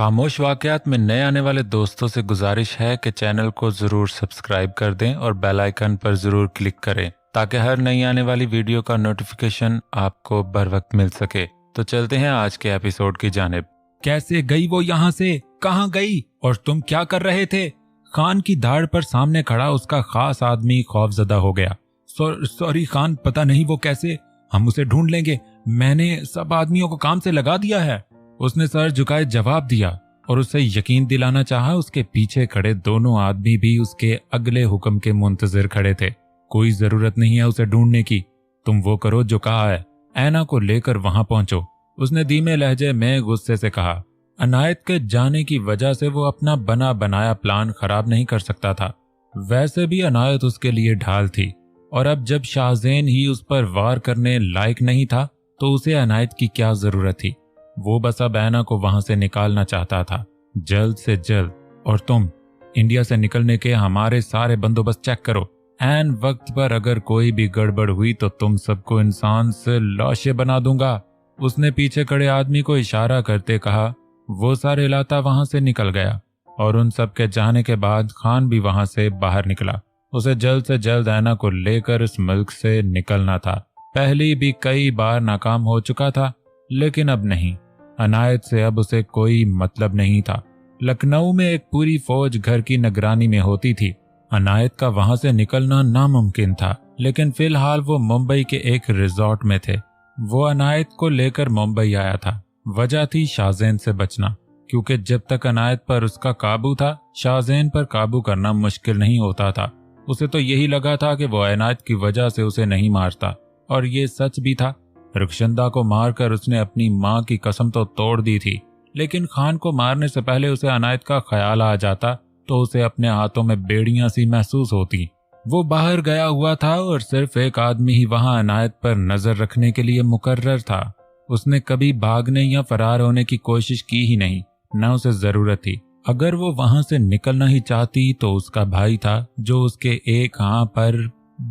खामोश वाकयात में नए आने वाले दोस्तों से गुजारिश है कि चैनल को ज़रूर सब्सक्राइब कर दें और बेल आइकन पर ज़रूर क्लिक करें ताकि हर नई आने वाली वीडियो का नोटिफिकेशन आपको बर वक्त मिल सके। तो चलते हैं आज के एपिसोड की जानिब। कैसे गई वो यहाँ से? कहाँ गई? और तुम क्या कर रहे थे? खान की दाढ़ पर सामने खड़ा उसका खास आदमी खौफजदा हो गया। सॉरी खान, पता नहीं वो कैसे। हम उसे ढूंढ लेंगे। मैंने सब आदमियों को काम से लगा दिया है। उसने सर झुकाए जवाब दिया और उसे यकीन दिलाना चाहा। उसके पीछे खड़े दोनों आदमी भी उसके अगले हुक्म के मुंतजिर खड़े थे। कोई जरूरत नहीं है उसे ढूंढने की, तुम वो करो जो कहा है। ऐना को लेकर वहां पहुंचो, उसने धीमे लहजे में गुस्से से कहा। अनायत के जाने की वजह से वो अपना बना बनाया प्लान खराब नहीं कर सकता था। वैसे भी अनायत उसके लिए ढाल थी और अब जब शाहजेन ही उस पर वार करने लायक नहीं था तो उसे अनायत की क्या जरूरत थी। वो बस अब ऐना को वहां से निकालना चाहता था, जल्द से जल्द। और तुम इंडिया से निकलने के हमारे सारे बंदोबस्त चेक करो। ऐन वक्त पर अगर कोई भी गड़बड़ हुई तो तुम सबको इंसान से लाशें बना दूंगा। उसने पीछे खड़े आदमी को इशारा करते कहा। वो सारे लाता वहां से निकल गया और उन सब के जाने के बाद खान भी वहां से बाहर निकला। उसे जल्द से जल्द ऐना को लेकर इस मुल्क से निकलना था। पहले भी कई बार नाकाम हो चुका था, लेकिन अब नहीं। अनायत से अब उसे कोई मतलब नहीं था। लखनऊ में एक पूरी फौज घर की निगरानी में होती थी। अनायत का वहां से निकलना नामुमकिन था, लेकिन फिलहाल वो मुंबई के एक रिजॉर्ट में थे। वो अनायत को लेकर मुंबई आया था। वजह थी शाहजेन से बचना, क्योंकि जब तक अनायत पर उसका काबू था शाहजेन पर काबू करना मुश्किल नहीं होता था। उसे तो यही लगा था कि वो अनायत की वजह से उसे नहीं मारता, और ये सच भी था। रुखशंदा को मारकर उसने अपनी माँ की कसम तो तोड़ दी थी, लेकिन खान को मारने से पहले उसे अनायत का ख्याल आ जाता तो उसे अपने हाथों में बेड़ियां सी महसूस होती। वो बाहर गया हुआ था और सिर्फ एक आदमी ही वहां अनायत पर नजर रखने के लिए मुकर्रर था। उसने कभी भागने या फरार होने की कोशिश की ही नहीं, न उसे जरूरत थी। अगर वो वहां से निकलना ही चाहती तो उसका भाई था जो उसके एक हाँ पर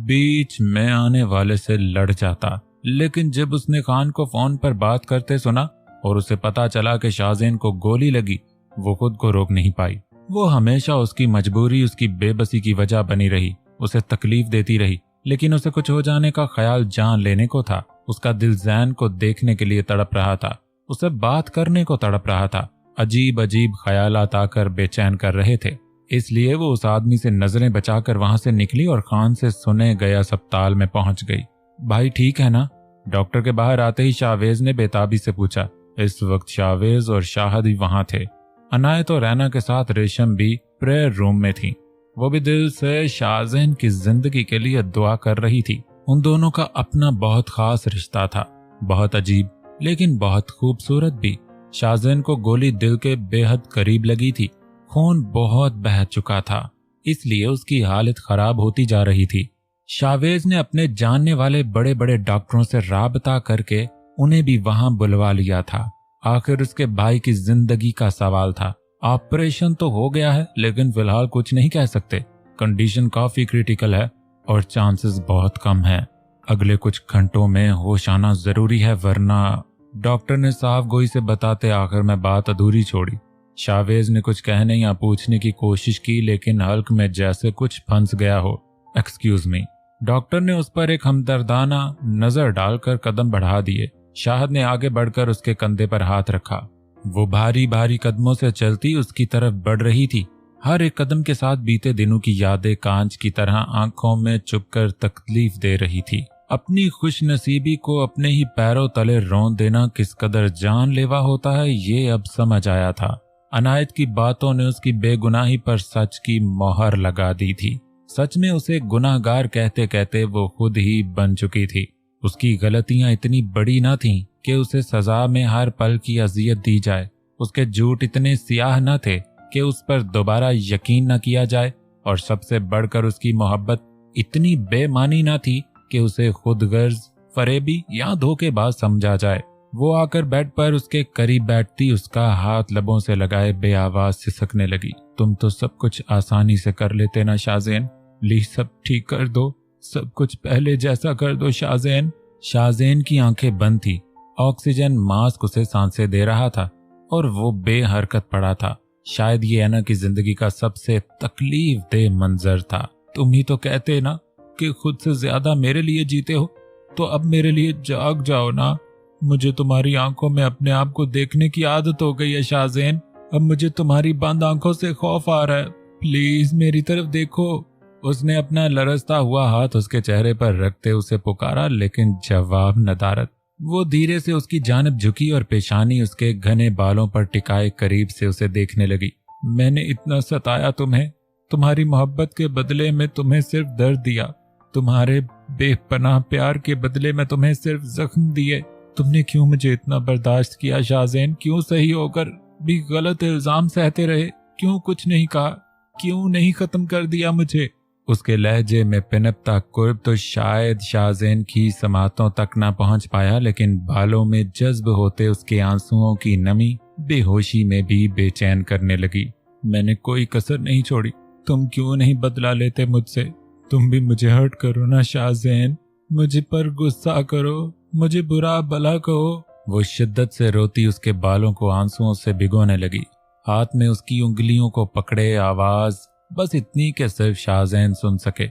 बीच में आने वाले से लड़ जाता। लेकिन जब उसने खान को फोन पर बात करते सुना और उसे पता चला कि शाहजेन को गोली लगी, वो खुद को रोक नहीं पाई। वो हमेशा उसकी मजबूरी, उसकी बेबसी की वजह बनी रही, उसे तकलीफ देती रही, लेकिन उसे कुछ हो जाने का ख्याल जान लेने को था। उसका दिल जैन को देखने के लिए तड़प रहा था, उसे बात करने को तड़प रहा था। अजीब अजीब ख्यालात आकर बेचैन कर रहे थे। इसलिए वो उस आदमी से नजरें बचाकर वहां से निकली और खान से सुने गए अस्पताल में पहुंच गई। भाई ठीक है ना? डॉक्टर के बाहर आते ही शाहवेज ने बेताबी से पूछा। इस वक्त शाहवेज और शाहद भी वहां थे। अनायत और रैना के साथ रेशम भी प्रेयर रूम में थी। वो भी दिल से शाहजेन की जिंदगी के लिए दुआ कर रही थी। उन दोनों का अपना बहुत खास रिश्ता था, बहुत अजीब लेकिन बहुत खूबसूरत भी। शाहजेन को गोली दिल के बेहद करीब लगी थी। खून बहुत बह चुका था, इसलिए उसकी हालत खराब होती जा रही थी। शाहवेज ने अपने जानने वाले बड़े बड़े डॉक्टरों से राबता करके उन्हें भी वहां बुलवा लिया था। आखिर उसके भाई की जिंदगी का सवाल था। ऑपरेशन तो हो गया है, लेकिन फिलहाल कुछ नहीं कह सकते। कंडीशन काफी क्रिटिकल है और चांसेस बहुत कम है। अगले कुछ घंटों में होश आना जरूरी है, वरना। डॉक्टर ने साफ गोई से बताते आखिर में बात अधूरी छोड़ी। शाहवेज ने कुछ कहने या पूछने की कोशिश की, लेकिन हल्क में जैसे कुछ फंस गया हो। Excuse me. डॉक्टर ने उस पर एक हमदर्दाना नजर डालकर कदम बढ़ा दिए। शाहद ने आगे बढ़कर उसके कंधे पर हाथ रखा। वो भारी भारी कदमों से चलती उसकी तरफ बढ़ रही थी। हर एक कदम के साथ बीते दिनों की यादें कांच की तरह आंखों में चुभकर तकलीफ दे रही थी। अपनी खुशनसीबी को अपने ही पैरों तले रौंद देना किस कदर जानलेवा होता है, ये अब समझ आया था। अनायत की बातों ने उसकी बेगुनाही पर सच की मोहर लगा दी थी। सच में उसे गुनाहगार कहते कहते वो खुद ही बन चुकी थी। उसकी गलतियां इतनी बड़ी न थीं कि उसे सजा में हर पल की अजियत दी जाए। उसके झूठ इतने सियाह न थे कि उस पर दोबारा यकीन न किया जाए, और सबसे बढ़कर उसकी मोहब्बत इतनी बेमानी न थी कि उसे खुदगर्ज, फरेबी या धोखेबाज समझा जाए। वो आकर बेड पर उसके करीब बैठती, उसका हाथ लबों से लगाए बेआवाज सिसकने लगी। तुम तो सब कुछ आसानी से कर लेते ना शाहजेन, प्लीज सब ठीक कर दो, सब कुछ पहले जैसा कर दो शाहजेन। शाहजेन की आंखें बंद थी। ऑक्सीजन मास्क उसे सांसें दे रहा था और वो बेहरकत पड़ा था। शायद ये ऐना की जिंदगी का सबसे तकलीफ दे मंजर था। तुम ही तो कहते ना कि खुद से ज्यादा मेरे लिए जीते हो, तो अब मेरे लिए जाग जाओ ना। मुझे तुम्हारी आंखों में अपने आप को देखने की आदत हो गई है शाहज़ैन। अब मुझे तुम्हारी बंद आंखों से खौफ आ रहा है। प्लीज मेरी तरफ देखो। उसने अपना लरसता हुआ हाथ उसके चेहरे पर रखते उसे पुकारा, लेकिन जवाब नदारद। वो धीरे से उसकी जानिब झुकी और पेशानी उसके घने बालों पर टिकाए करीब से उसे देखने लगी। मैंने इतना सताया तुम्हें, तुम्हारी मोहब्बत के बदले में तुम्हें सिर्फ दर्द दिया, तुम्हारे बेपनाह प्यार के बदले में तुम्हें सिर्फ जख्म दिए। तुमने क्यों मुझे इतना बर्दाश्त किया शाहज़ैन? क्यों सही होकर भी गलत इल्जाम सहते रहे? क्यों कुछ नहीं कहा? क्यों नहीं खत्म कर दिया मुझे? उसके लहजे में पिनपता कुर्ब तो शायद शाहज़ैन की समातों तक ना पहुंच पाया, लेकिन बालों में जज्ब होते उसके आंसुओं की नमी बेहोशी में भी बेचैन करने लगी। मैंने कोई कसर नहीं छोड़ी। तुम क्यों नहीं बदला लेते मुझसे? तुम भी मुझे हर्ट करो ना शाहज़ैन, मुझे पर गुस्सा करो, मुझे बुरा भला कहो। वो शिद्दत से रोती उसके बालों को आंसुओं से भिगोने लगी। हाथ में उसकी उंगलियों को पकड़े आवाज बस इतनी कि सिर्फ शाहज़ैन सुन सके।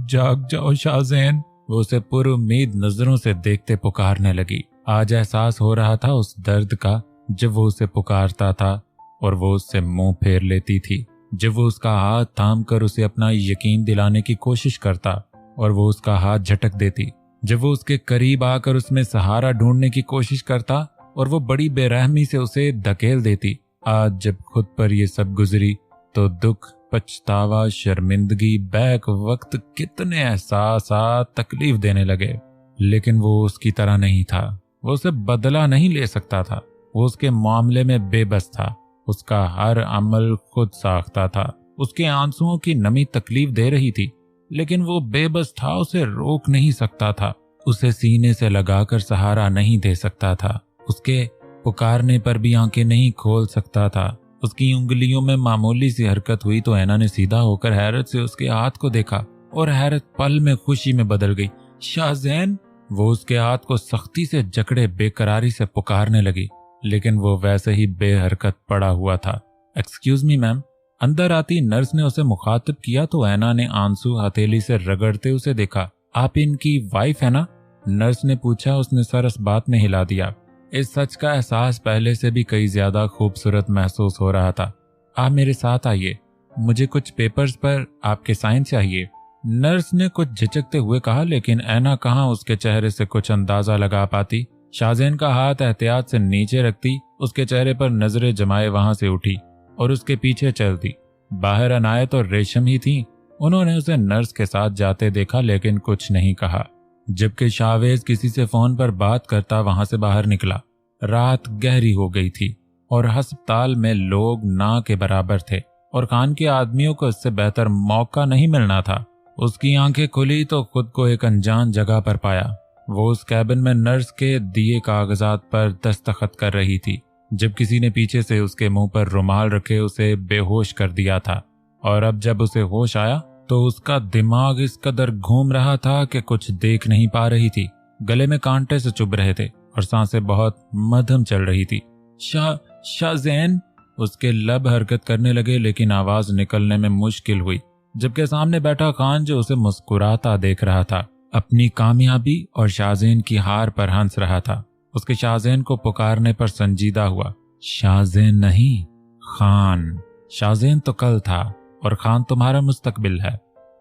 जाग जाओ शाहज़ैन। वो उसे पुरुम्मीद नजरों से देखते पुकारने लगी। आज एहसास हो रहा था उस दर्द का जब वो उसे पुकारता था और वो उससे मुंह फेर लेती थी, जब वो उसका हाथ थाम कर उसे अपना यकीन दिलाने की कोशिश करता और वो उसका हाथ झटक देती, जब वो उसके करीब आकर उसमें सहारा ढूंढने की कोशिश करता और वो बड़ी बेरहमी से उसे धकेल देती। आज जब खुद पर ये सब गुजरी तो दुख, पछतावा, शर्मिंदगी बैक वक्त कितने एहसासात तकलीफ देने लगे। लेकिन वो उसकी तरह नहीं था। वो उसे बदला नहीं ले सकता था। वो उसके मामले में बेबस था। उसका हर अमल खुद साख्ता था। उसके आंसुओं की नमी तकलीफ दे रही थी, लेकिन वो बेबस था। उसे रोक नहीं सकता था। उसे सीने से लगाकर सहारा नहीं दे सकता था। उसके पुकारने पर भी आंखें नहीं खोल सकता था। उसकी उंगलियों में मामूली सी हरकत हुई तो ऐना ने सीधा होकर हैरत से उसके हाथ को देखा और हैरत पल में खुशी में बदल गई। शाहज़ैन! वो उसके हाथ को सख्ती से जकड़े बेकरारी से पुकारने लगी, लेकिन वो वैसे ही बेहरकत पड़ा हुआ था। Excuse me ma'am. अंदर आती नर्स ने उसे मुखातिब किया तो ऐना ने आंसू हथेली से रगड़ते उसे देखा। आप इनकी वाइफ है ना? नर्स ने पूछा। उसने सर इस बात में हिला दिया। इस सच का एहसास पहले से भी कई ज्यादा खूबसूरत महसूस हो रहा था। आप मेरे साथ आइए, मुझे कुछ पेपर्स पर आपके साइन चाहिए। नर्स ने कुछ झिझकते हुए कहा, लेकिन ऐना कहाँ उसके चेहरे से कुछ अंदाजा लगा पाती। शाहज़ैन का हाथ एहतियात से नीचे रखती उसके चेहरे पर नजरें जमाए वहां से उठी और उसके पीछे चल दी। बाहर अनायत और रेशम ही थी। उन्होंने उसे नर्स के साथ जाते देखा, लेकिन कुछ नहीं कहा। जबकि शाहवेज किसी से फोन पर बात करता वहां से बाहर निकला। रात गहरी हो गई थी और अस्पताल में लोग ना के बराबर थे और खान के आदमियों को इससे बेहतर मौका नहीं मिलना था। उसकी आंखें खुली तो खुद को एक अनजान जगह पर पाया। वो उस कैबिन में नर्स के दिए कागजात पर दस्तखत कर रही थी जब किसी ने पीछे से उसके मुंह पर रुमाल रखे उसे बेहोश कर दिया था। और अब जब उसे होश आया तो उसका दिमाग इस कदर घूम रहा था कि कुछ देख नहीं पा रही थी। गले में कांटे से चुभ रहे थे और सांसें बहुत मध्यम चल रही थी। शाहज़ैन! उसके लब हरकत करने लगे, लेकिन आवाज निकलने में मुश्किल हुई। जबकि सामने बैठा खान जो उसे मुस्कुराता देख रहा था, अपनी कामयाबी और शाहज़ैन की हार पर हंस रहा था। उसके शाहज़ैन को पुकारने पर संजीदा हुआ। शाहज़ैन नहीं, खान। शाहज़ैन तो कल था और खान तुम्हारा मुस्तकबिल है।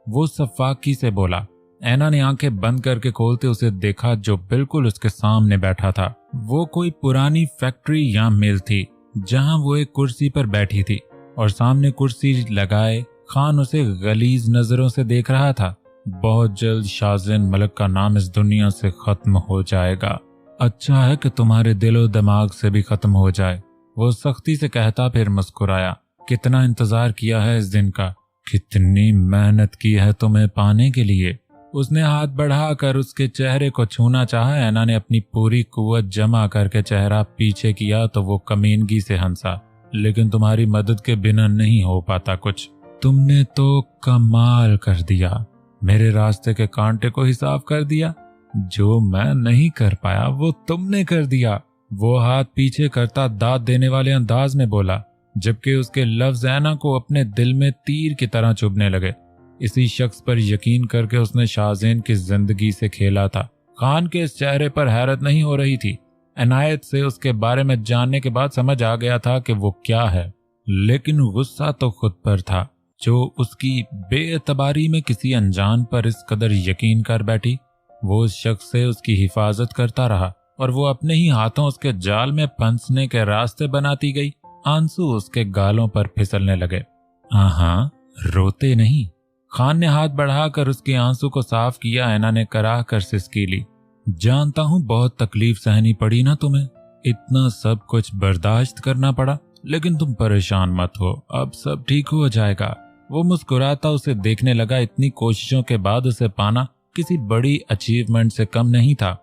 वो सफाकी से बोला। ऐना ने आंखें बंद करके खोलते उसे देखा जो बिल्कुल उसके सामने बैठा था। वो कोई पुरानी फैक्ट्री या मिल थी जहां वो एक कुर्सी पर बैठी थी और सामने कुर्सी लगाए खान उसे गलीज नजरों से देख रहा था। बहुत जल्द शाहज़ैन मलिक का नाम इस दुनिया से खत्म हो जाएगा। अच्छा है कि तुम्हारे दिलो दिमाग से भी खत्म हो जाए, वो सख्ती से कहता, फिर मुस्कुराया। कितना इंतजार किया है इस दिन का, कितनी मेहनत की है तुम्हें पाने के लिए। उसने हाथ बढ़ाकर उसके चेहरे को छूना चाहा। ऐना ने अपनी पूरी कुव्वत जमा करके चेहरा पीछे किया तो वो कमीनगी से हंसा। लेकिन तुम्हारी मदद के बिना नहीं हो पाता कुछ। तुमने तो कमाल कर दिया, मेरे रास्ते के कांटे को ही साफ कर दिया। जो मैं नहीं कर पाया वो तुमने कर दिया। वो हाथ पीछे करता दाद देने वाले अंदाज में बोला, जबकि उसके लफ्ज ऐना को अपने दिल में तीर की तरह चुभने लगे। इसी शख्स पर यकीन करके उसने शाहजेन की जिंदगी से खेला था। खान के इस चेहरे पर हैरत नहीं हो रही थी। इनायत से उसके बारे में जानने के बाद समझ आ गया था कि वो क्या है, लेकिन गुस्सा तो खुद पर था जो उसकी बेएतबारी में किसी अनजान पर इस कदर यकीन कर बैठी। वो उस शख्स से उसकी हिफाजत करता रहा और वो अपने ही हाथों उसके जाल में फंसने के रास्ते बनाती गई। आंसू उसके गालों पर फिसलने लगे। हाँ, रोते नहीं। खान ने हाथ बढ़ाकर उसके आंसू को साफ किया। ऐना ने कराह कर सिसकी ली। जानता हूं बहुत तकलीफ सहनी पड़ी ना तुम्हें, इतना सब कुछ बर्दाश्त करना पड़ा, लेकिन तुम परेशान मत हो, अब सब ठीक हो जाएगा। वो मुस्कुराता उसे देखने लगा। इतनी कोशिशों के बाद उसे पाना किसी बड़ी अचीवमेंट से कम नहीं था।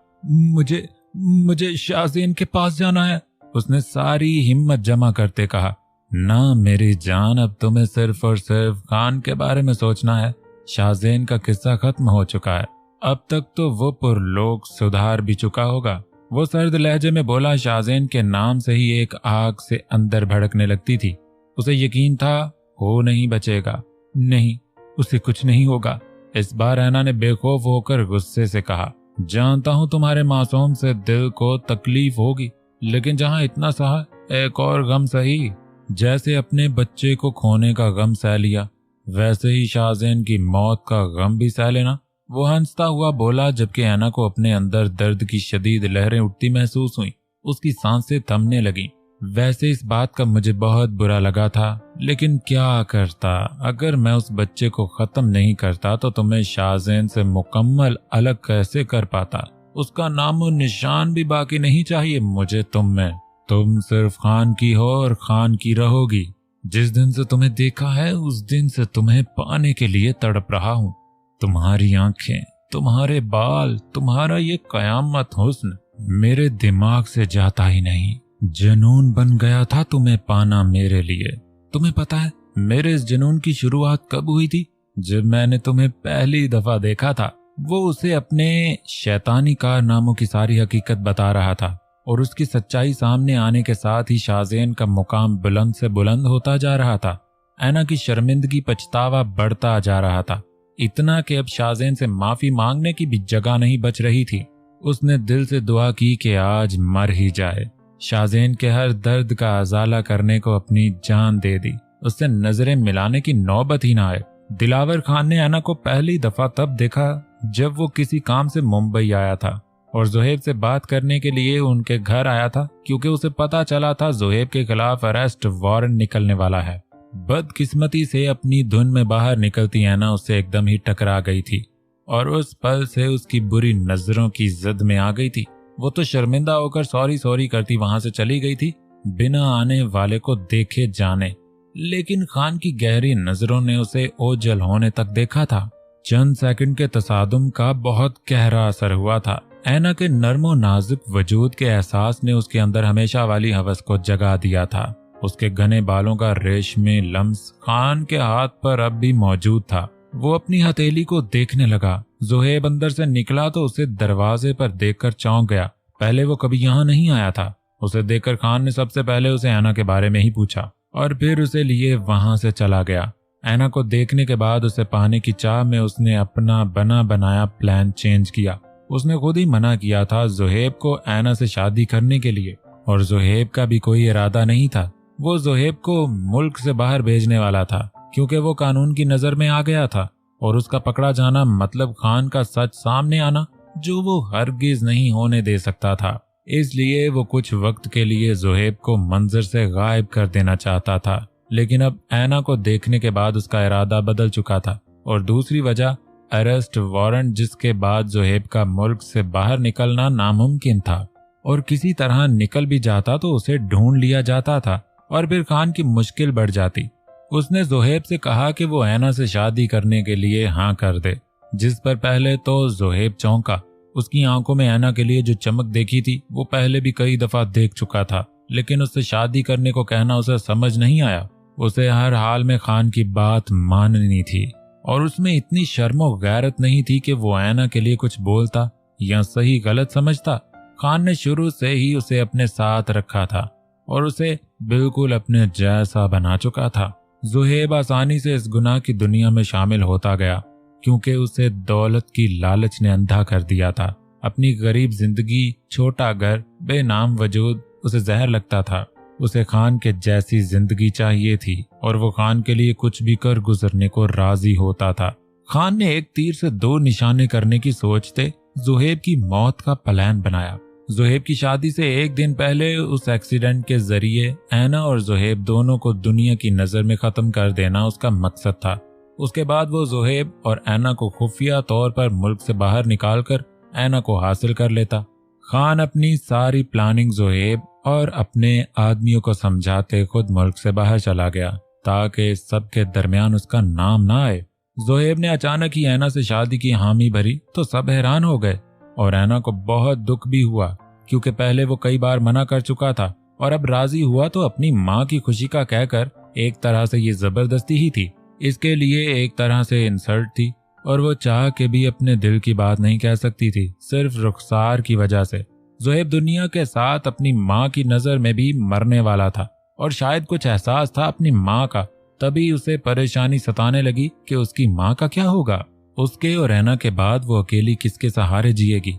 मुझे शाहजेन के पास जाना है, उसने सारी हिम्मत जमा करते कहा। ना मेरी जान, अब तुम्हें सिर्फ और सिर्फ खान के बारे में सोचना है। शाहजेन का किस्सा खत्म हो चुका है, अब तक तो वो पुरलोक सुधार भी चुका होगा। वो सर्द लहजे में बोला। शाहजेन के नाम से ही एक आग से अंदर भड़कने लगती थी। उसे यकीन था हो नहीं बचेगा। नहीं, उसे कुछ नहीं होगा। इस बार ऐना ने बेखौफ होकर गुस्से से कहा, जानता हूं तुम्हारे मासूम से दिल को तकलीफ होगी, लेकिन जहां इतना सहा, एक और गम सही। जैसे अपने बच्चे को खोने का गम सह लिया, वैसे ही शाहजेन की मौत का गम भी सह लेना। वो हंसता हुआ बोला, जबकि ऐना को अपने अंदर दर्द की शदीद लहरें उठती महसूस हुई। उसकी सांसें थमने लगीं। वैसे इस बात का मुझे बहुत बुरा लगा था, लेकिन क्या करता। अगर मैं उस बच्चे को खत्म नहीं करता तो तुम्हें शाहजेन से मुकम्मल अलग कैसे कर पाता। उसका नामो निशान भी बाकी नहीं चाहिए मुझे तुम में। तुम सिर्फ खान की हो और खान की रहोगी। जिस दिन से तुम्हें देखा है उस दिन से तुम्हें पाने के लिए तड़प रहा हूँ। तुम्हारी आंखें, तुम्हारे बाल, तुम्हारा ये कयामत हुस्न मेरे दिमाग से जाता ही नहीं। जुनून बन गया था तुम्हें पाना मेरे लिए। तुम्हें पता है मेरे इस जुनून की शुरुआत कब हुई थी? जब मैंने तुम्हें पहली दफा देखा था। वो उसे अपने शैतानी कारनामों की सारी हकीकत बता रहा था और उसकी सच्चाई सामने आने के साथ ही शाहजेन का मुकाम बुलंद से बुलंद होता जा रहा था। ऐना की शर्मिंदगी, पछतावा बढ़ता जा रहा था, इतना कि अब शाहजेन से माफी मांगने की भी जगह नहीं बच रही थी। उसने दिल से दुआ की कि आज मर ही जाए, शाहजेन के हर दर्द का अजाला करने को अपनी जान दे दी। उससे नजरें मिलाने की नौबत ही ना आए। दिलावर खान ने ऐना को पहली दफा तब देखा जब वो किसी काम से मुंबई आया था और ज़ुहैब से बात करने के लिए उनके घर आया था, क्योंकि उसे पता चला था ज़ुहैब के खिलाफ अरेस्ट वारंट निकलने वाला है। बदकिस्मती से अपनी धुन में बाहर निकलती ऐना उससे एकदम ही टकरा गई थी और उस पल से उसकी बुरी नजरों की जद में आ गई थी। वो तो शर्मिंदा होकर सॉरी करती वहां से चली गई थी, बिना आने वाले को देखे जाने। लेकिन खान की गहरी नजरों ने उसे ओझल होने तक देखा था। चंद सेकंड के तसादुम का बहुत गहरा असर हुआ था। ऐना के नर्मो नाजुक वजूद के एहसास ने उसके अंदर हमेशा वाली हवस को जगा दिया था। उसके घने बालों का रेशमी लम्स खान के हाथ पर अब भी मौजूद था। वो अपनी हथेली को देखने लगा। ज़ुहैब अंदर से निकला तो उसे दरवाजे पर देखकर चौंक गया। पहले वो कभी यहाँ नहीं आया था। उसे देखकर खान ने सबसे पहले उसे ऐना के बारे में ही पूछा और फिर उसे लिए वहां से चला गया। ऐना को देखने के बाद उसे पाने की चाह में उसने अपना बना बनाया प्लान चेंज किया। उसने खुद ही मना किया था ज़ुहैब को ऐना से शादी करने के लिए, और ज़ुहैब का भी कोई इरादा नहीं था। वो ज़ुहैब को मुल्क से बाहर भेजने वाला था, क्योंकि वो कानून की नजर में आ गया था और उसका पकड़ा जाना मतलब खान का सच सामने आना, जो वो हरगिज नहीं होने दे सकता था। इसलिए वो कुछ वक्त के लिए ज़ुहैब को मंजर से गायब कर देना चाहता था। लेकिन अब ऐना को देखने के बाद उसका इरादा बदल चुका था, और दूसरी वजह अरेस्ट वारंट, जिसके बाद ज़ुहैब का मुल्क से बाहर निकलना नामुमकिन था, और किसी तरह निकल भी जाता तो उसे ढूंढ लिया जाता था और फिर खान की मुश्किल बढ़ जाती। उसने ज़ुहैब से कहा कि वो ऐना से शादी करने के लिए हाँ कर दे, जिस पर पहले तो ज़ुहैब चौंका। उसकी आंखों में ऐना के लिए जो चमक देखी थी वो पहले भी कई दफा देख चुका था, लेकिन उससे शादी करने को कहना उसे समझ नहीं आया। उसे हर हाल में खान की बात माननी थी और उसमें इतनी शर्मो गैरत नहीं थी कि वो ऐना के लिए कुछ बोलता या सही गलत समझता। खान ने शुरू से ही उसे अपने साथ रखा था और उसे बिल्कुल अपने जैसा बना चुका था। ज़ुहैब आसानी से इस गुनाह की दुनिया में शामिल होता गया क्योंकि उसे दौलत की लालच ने अंधा कर दिया था। अपनी गरीब जिंदगी, छोटा घर, बेनाम वजूद उसे जहर लगता था। उसे खान के जैसी जिंदगी चाहिए थी और वो खान के लिए कुछ भी कर गुजरने को राजी होता था। खान ने एक तीर से दो निशाने करने की सोचते ज़ुहैब की मौत का प्लान बनाया। ज़ुहैब की शादी से एक दिन पहले उस एक्सीडेंट के जरिए ऐना और ज़ुहैब दोनों को दुनिया की नजर में खत्म कर देना उसका मकसद था। उसके बाद वो ज़ुहैब और ऐना को खुफिया तौर पर मुल्क से बाहर निकालकर ऐना को हासिल कर लेता। खान अपनी सारी प्लानिंग ज़ुहैब और अपने आदमियों को समझाते खुद मुल्क से बाहर चला गया ताकि सबके दरमियान उसका नाम ना आए। ज़ुहैब ने अचानक ही ऐना से शादी की हामी भरी तो सब हैरान हो गए और ऐना को बहुत दुख भी हुआ क्योंकि पहले वो कई बार मना कर चुका था और अब राजी हुआ तो अपनी माँ की खुशी का कहकर एक तरह से ये जबरदस्ती ही थी। इसके लिए एक तरह से इंसल्ट थी और वो चाह के भी अपने दिल की बात नहीं कह सकती थी, सिर्फ रुखसार की वजह से। ज़ुहैब दुनिया के साथ अपनी माँ की नज़र में भी मरने वाला था और शायद कुछ एहसास था अपनी माँ का, तभी उसे परेशानी सताने लगी कि उसकी माँ का क्या होगा। उसके और ऐना के बाद वो अकेली किसके सहारे जिएगी।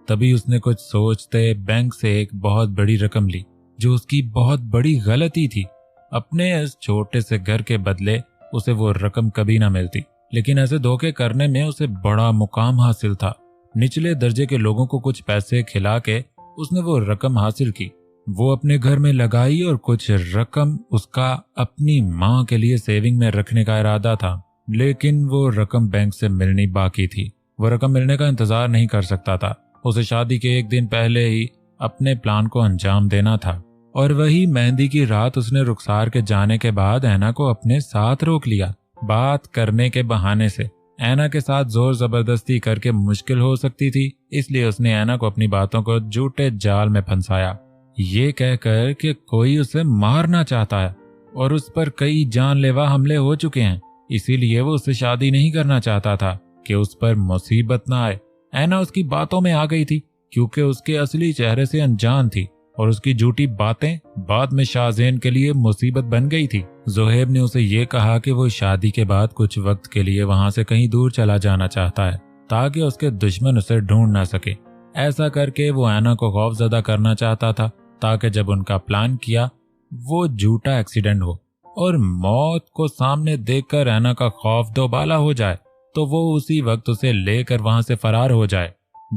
तभी उसने कुछ सोचते बैंक से एक बहुत बड़ी रकम ली जो उसकी बहुत बड़ी गलती थी। अपने इस छोटे से घर के बदले उसे वो रकम कभी ना मिलती, लेकिन ऐसे धोखे करने में उसे बड़ा मुकाम हासिल था। निचले दर्जे के लोगों को कुछ पैसे खिला के उसने वो रकम हासिल की। वो अपने घर में लगाई और कुछ रकम उसका अपनी माँ के लिए सेविंग में रखने का इरादा था, लेकिन वो रकम बैंक से मिलनी बाकी थी। वो रकम मिलने का इंतजार नहीं कर सकता था। उसे शादी के एक दिन पहले ही अपने प्लान को अंजाम देना था और वही मेहंदी की रात उसने रुखसार के जाने के बाद ऐना को अपने साथ रोक लिया। बात करने के बहाने से ऐना के साथ जोर जबरदस्ती करके मुश्किल हो सकती थी, इसलिए उसने ऐना को अपनी बातों को झूठे जाल में फंसाया, ये कहकर कि कोई उसे मारना चाहता है और उस पर कई जानलेवा हमले हो चुके हैं, इसीलिए वो उससे शादी नहीं करना चाहता था कि उस पर मुसीबत ना आए। ऐना उसकी बातों में आ गई थी क्योंकि उसके असली चेहरे से अनजान थी और उसकी झूठी बातें बाद में शाहज़ैन के लिए मुसीबत बन गई थी। ज़ुहैब ने उसे ये कहा कि वो शादी के बाद कुछ वक्त के लिए वहां से कहीं दूर चला जाना चाहता है ताकि उसके दुश्मन उसे ढूंढ ना सके। ऐसा करके वो ऐना को खौफजदा करना चाहता था ताकि जब उनका प्लान किया वो झूठा एक्सीडेंट हो और मौत को सामने देखकर ऐना का खौफ दोबाला हो जाए तो वो उसी वक्त उसे लेकर वहां से फरार हो जाए।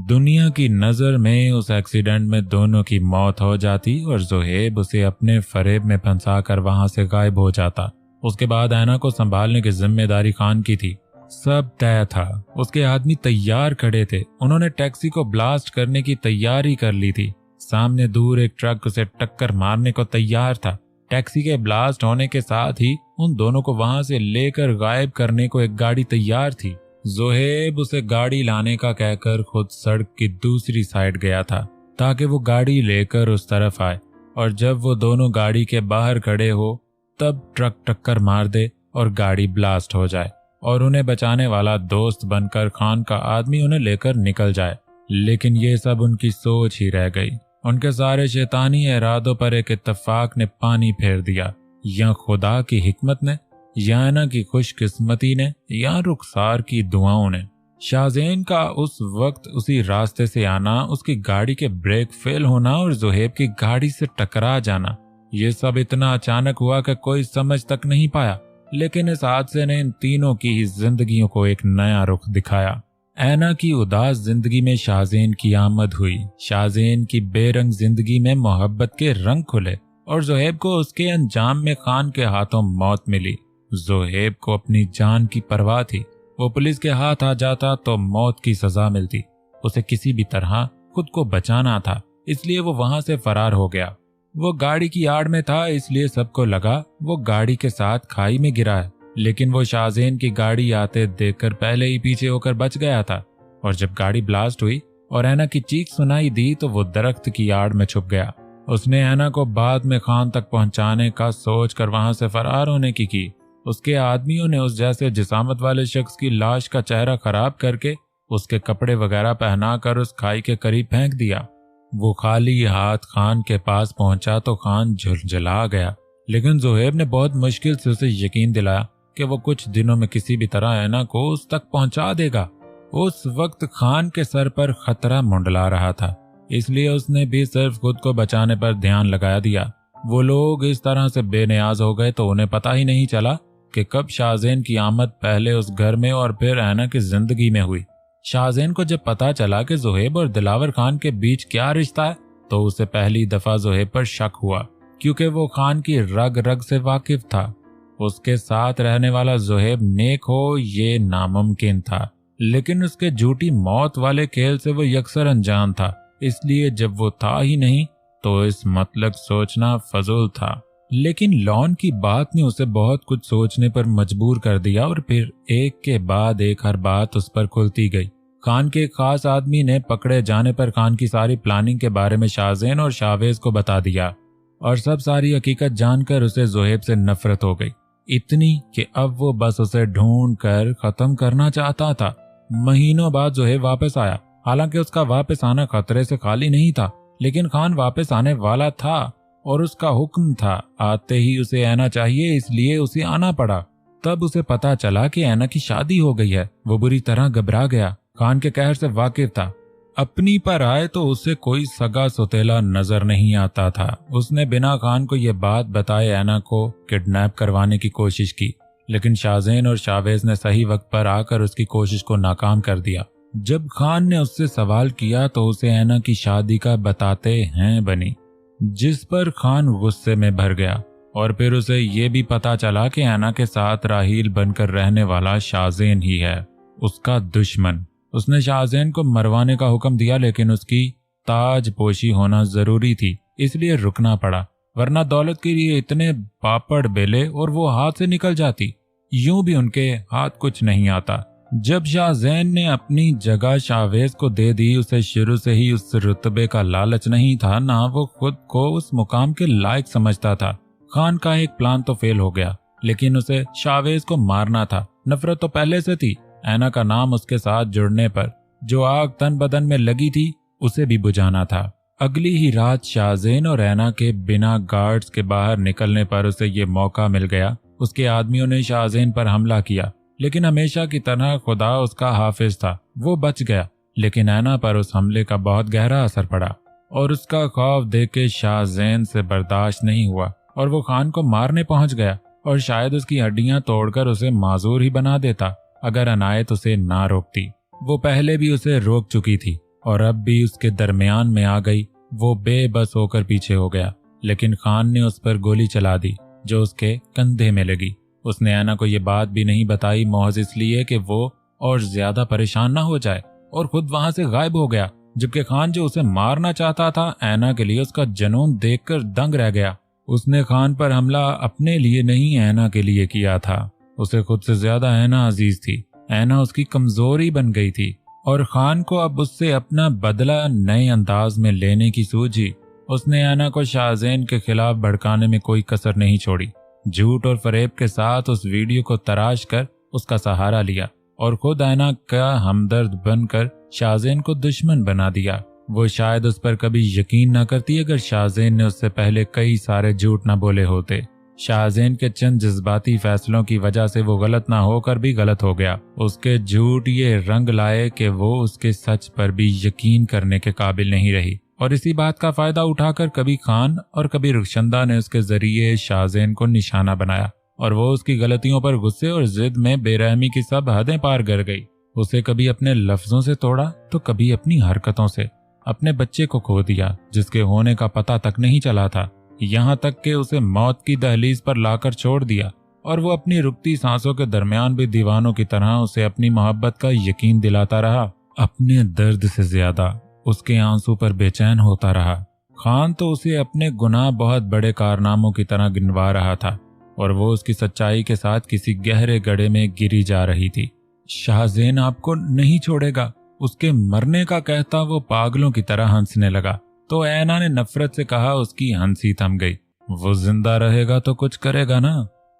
दुनिया की नजर में उस एक्सीडेंट में दोनों की मौत हो जाती और ज़ुहैब उसे अपने फरेब में फंसा कर वहां से गायब हो जाता। उसके बाद ऐना को संभालने की जिम्मेदारी खान की थी। सब तय था, उसके आदमी तैयार खड़े थे, उन्होंने टैक्सी को ब्लास्ट करने की तैयारी कर ली थी। सामने दूर एक ट्रक उसे टक्कर मारने को तैयार था। टैक्सी के ब्लास्ट होने के साथ ही उन दोनों को वहां से लेकर गायब करने को एक गाड़ी तैयार थी। ज़ुहैब उसे गाड़ी लाने का कहकर खुद सड़क की दूसरी साइड गया था ताकि वो गाड़ी लेकर उस तरफ आए और जब वो दोनों गाड़ी के बाहर खड़े हो तब ट्रक टक्कर मार दे और गाड़ी ब्लास्ट हो जाए और उन्हें बचाने वाला दोस्त बनकर खान का आदमी उन्हें लेकर निकल जाए। लेकिन ये सब उनकी सोच ही रह गई। उनके सारे शैतानी इरादों पर एक इत्तेफाक ने पानी फेर दिया, या खुदा की हिकमत ने, या ऐना की खुशकिस्मती ने, या रुखसार की दुआओं ने। शाहज़ैन का उस वक्त उसी रास्ते से आना, उसकी गाड़ी के ब्रेक फेल होना और ज़ुहैब की गाड़ी से टकरा जाना, ये सब इतना अचानक हुआ कि कोई समझ तक नहीं पाया। लेकिन इस हादसे ने इन तीनों की ही जिंदगियों को एक नया रुख दिखाया। ऐना की उदास जिंदगी में शाहज़ैन की आमद हुई। शाहज़ैन की बेरंग जिंदगी में मोहब्बत के रंग खुले और ज़ुहैब को उसके अंजाम में खान के हाथों मौत मिली। ज़ुहैब को अपनी जान की परवाह थी, वो पुलिस के हाथ आ जाता तो मौत की सजा मिलती। उसे किसी भी तरह खुद को बचाना था, इसलिए वो वहां से फरार हो गया। वो गाड़ी की आड़ में था, इसलिए सबको लगा वो गाड़ी के साथ खाई में गिरा है, लेकिन वो शाहज़ैन की गाड़ी आते देखकर पहले ही पीछे होकर बच गया था। और जब गाड़ी ब्लास्ट हुई और ऐना की चीख सुनाई दी तो वो दरख्त की आड़ में छुप गया। उसने ऐना को बाद में खान तक पहुंचाने का सोच कर वहां से फरार होने की। उसके आदमियों ने उस जैसे जिसामत वाले शख्स की लाश का चेहरा खराब करके उसके कपड़े वगैरह पहनाकर उस खाई के करीब फेंक दिया। वो खाली हाथ खान के पास पहुंचा तो खान झुलझुला गया, लेकिन जोहेब ने बहुत मुश्किल से उसे यकीन दिलाया कि वो कुछ दिनों में किसी भी तरह ऐना को उस तक पहुंचा देगा। उस वक्त खान के सर पर खतरा मंडला रहा था, इसलिए उसने भी सिर्फ खुद को बचाने पर ध्यान लगा दिया। वो लोग इस तरह से बेनियाज हो गए तो उन्हें पता ही नहीं चला कि कब शाहजेन की आमद पहले उस घर में और फिर ऐना की जिंदगी में हुई। शाहजेन को जब पता चला कि जोहेब और दिलावर खान के बीच क्या रिश्ता है तो उसे पहली दफा जोहेब पर शक हुआ, क्योंकि वो खान की रग रग से वाकिफ था। उसके साथ रहने वाला जोहेब नेक हो ये नामुमकिन था, लेकिन उसके झूठी मौत वाले खेल से वो यकसर अनजान था, इसलिए जब वो था ही नहीं तो इस मतलब सोचना फजूल था। लेकिन लॉन की बात ने उसे बहुत कुछ सोचने पर मजबूर कर दिया और फिर एक के बाद एक हर बात उस पर खुलती गई। खान के खास आदमी ने पकड़े जाने पर खान की सारी प्लानिंग के बारे में शाहजेन और शाहवेज को बता दिया और सब सारी हकीकत जानकर उसे जोहेब से नफरत हो गई, इतनी कि अब वो बस उसे ढूंढ कर खत्म करना चाहता था। महीनों बाद जोहेब वापस आया। हालांकि उसका वापस आना खतरे से खाली नहीं था, लेकिन खान वापस आने वाला था और उसका हुक्म था, आते ही उसे ऐना चाहिए, इसलिए उसे आना पड़ा। तब उसे पता चला कि ऐना की शादी हो गई है। वो बुरी तरह घबरा गया। खान के कहर से वाकिफ था। अपनी पर आए तो उसे कोई सगा सौतेला नजर नहीं आता था। उसने बिना खान को यह बात बताए ऐना को किडनैप करवाने की कोशिश की, लेकिन शाहजेन और शाहवेज ने सही वक्त पर आकर उसकी कोशिश को नाकाम कर दिया। जब खान ने उससे सवाल किया तो उसे ऐना की शादी का बताते हैं बनी, जिस पर खान गुस्से में भर गया और फिर उसे ये भी पता चला कि ऐना के साथ राहील बनकर रहने वाला शाहजेन ही है, उसका दुश्मन। उसने शाहजेन को मरवाने का हुक्म दिया, लेकिन उसकी ताजपोशी होना जरूरी थी, इसलिए रुकना पड़ा, वरना दौलत के लिए इतने पापड़ बेले और वो हाथ से निकल जाती। यूं भी उनके हाथ कुछ नहीं आता। जब शाहजेन ने अपनी जगह शाहवेज को दे दी, उसे शुरू से ही उस रुतबे का लालच नहीं था, ना वो खुद को उस मुकाम के लायक समझता था। खान का एक प्लान तो फेल हो गया, लेकिन उसे शाहवेज को मारना था। नफरत तो पहले से थी। ऐना का नाम उसके साथ जुड़ने पर जो आग तन बदन में लगी थी उसे भी बुझाना था। अगली ही रात शाहजेन और ऐना के बिना गार्ड्स के बाहर निकलने पर उसे ये मौका मिल गया। उसके आदमियों ने शाहजेन पर हमला किया, लेकिन हमेशा की तरह खुदा उसका हाफिज था, वो बच गया। लेकिन ऐना पर उस हमले का बहुत गहरा असर पड़ा और उसका खौफ देख के शाहजेन से बर्दाश्त नहीं हुआ और वो खान को मारने पहुंच गया और शायद उसकी हड्डियां तोड़कर उसे माजूर ही बना देता अगर अनायत उसे ना रोकती। वो पहले भी उसे रोक चुकी थी और अब भी उसके दरमियान में आ गई। वो बेबस होकर पीछे हो गया, लेकिन खान ने उस पर गोली चला दी जो उसके कंधे में लगी। उसने ऐना को ये बात भी नहीं बताई, महज इसलिए कि वो और ज्यादा परेशान ना हो जाए, और खुद वहां से गायब हो गया। जबकि खान जो उसे मारना चाहता था, ऐना के लिए उसका जुनून देखकर दंग रह गया। उसने खान पर हमला अपने लिए नहीं, ऐना के लिए किया था। उसे खुद से ज्यादा ऐना अजीज थी। ऐना उसकी कमजोरी बन गई थी और खान को अब उससे अपना बदला नए अंदाज में लेने की सूझी। उसने ऐना को शाहजेन के खिलाफ भड़काने में कोई कसर नहीं छोड़ी। झूठ और फरेब के साथ उस वीडियो को तराश कर उसका सहारा लिया और खुद ऐना का हमदर्द बनकर शाहजेन को दुश्मन बना दिया। वो शायद उस पर कभी यकीन न करती अगर शाहजेन ने उससे पहले कई सारे झूठ न बोले होते। शाहजेन के चंद जज्बाती फैसलों की वजह से वो गलत ना होकर भी गलत हो गया। उसके झूठ ये रंग लाए कि वो उसके सच पर भी यकीन करने के काबिल नहीं रही, और इसी बात का फायदा उठाकर कभी खान और कभी रुखशंदा ने उसके जरिए शाहजेन को निशाना बनाया और वो उसकी गलतियों पर गुस्से और जिद में बेरहमी की सब हदें पार कर गई। उसे कभी अपने लफ्जों से तोड़ा तो कभी अपनी हरकतों से। अपने बच्चे को खो दिया जिसके होने का पता तक नहीं चला था, यहाँ तक कि उसे मौत की दहलीज पर लाकर छोड़ दिया, और वो अपनी रुकती सांसों के दरमियान भी दीवानों की तरह उसे अपनी मोहब्बत का यकीन दिलाता रहा। अपने दर्द से ज्यादा उसके आंसू पर बेचैन होता रहा। खान तो उसे अपने गुनाह बहुत बड़े कारनामों की तरह गिनवा रहा था और वो उसकी सच्चाई के साथ किसी गहरे गड्ढे में गिरी जा रही थी। शाहजेन आपको नहीं छोड़ेगा, उसके मरने का कहता वो पागलों की तरह हंसने लगा। तो ऐना ने नफरत से कहा। उसकी हंसी थम गई। वो जिंदा रहेगा तो कुछ करेगा ना,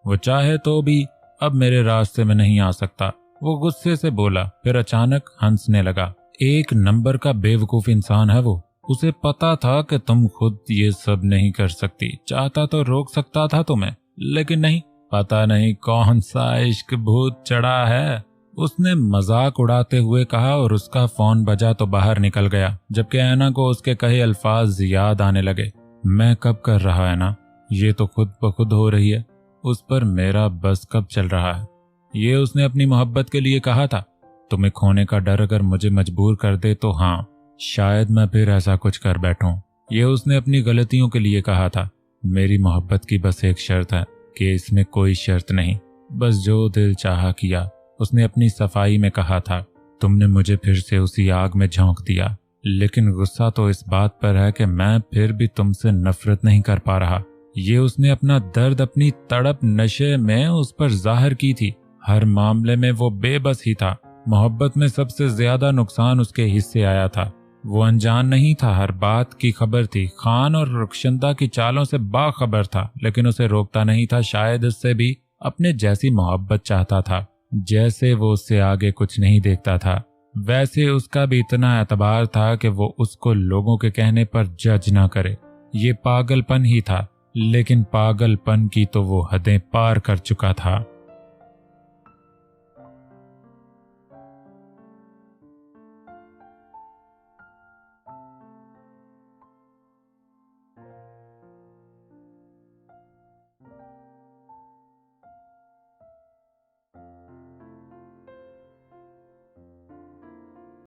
वो चाहे तो भी अब मेरे रास्ते में नहीं आ सकता, वो गुस्से से बोला। फिर अचानक हंसने लगा। एक नंबर का बेवकूफ इंसान है वो, उसे पता था कि तुम खुद ये सब नहीं कर सकती, चाहता तो रोक सकता था तुम्हें, लेकिन नहीं। पता नहीं कौन सा इश्क भूत चढ़ा है, उसने मजाक उड़ाते हुए कहा और उसका फोन बजा तो बाहर निकल गया, जबकि ऐना को उसके कहे अल्फाज याद आने लगे। मैं कब कर रहा है ना, ये तो खुद ब खुद हो रही है, उस पर मेरा बस कब चल रहा है। ये उसने अपनी मोहब्बत के लिए कहा था। तुम्हें खोने का डर अगर मुझे मजबूर कर दे तो हाँ, शायद मैं फिर ऐसा कुछ कर बैठूं। ये उसने अपनी गलतियों के लिए कहा था। मेरी मोहब्बत की बस एक शर्त है कि इसमें कोई शर्त नहीं, बस जो दिल चाहा किया, उसने अपनी सफाई में कहा था। तुमने मुझे फिर से उसी आग में झोंक दिया, लेकिन गुस्सा तो इस बात पर है कि मैं फिर भी तुमसे नफरत नहीं कर पा रहा। ये उसने अपना दर्द, अपनी तड़प नशे में उस पर जाहिर की थी। हर मामले में वो बेबस ही था। मोहब्बत में सबसे ज्यादा नुकसान उसके हिस्से आया था। वो अनजान नहीं था, हर बात की खबर थी। खान और रुखशंदा की चालों से बाखबर था, लेकिन उसे रोकता नहीं था। शायद उससे भी अपने जैसी मोहब्बत चाहता था। जैसे वो उससे आगे कुछ नहीं देखता था, वैसे उसका भी इतना एतबार था कि वो उसको लोगों के कहने पर जज ना करे। ये पागलपन ही था, लेकिन पागलपन की तो वो हदें पार कर चुका था।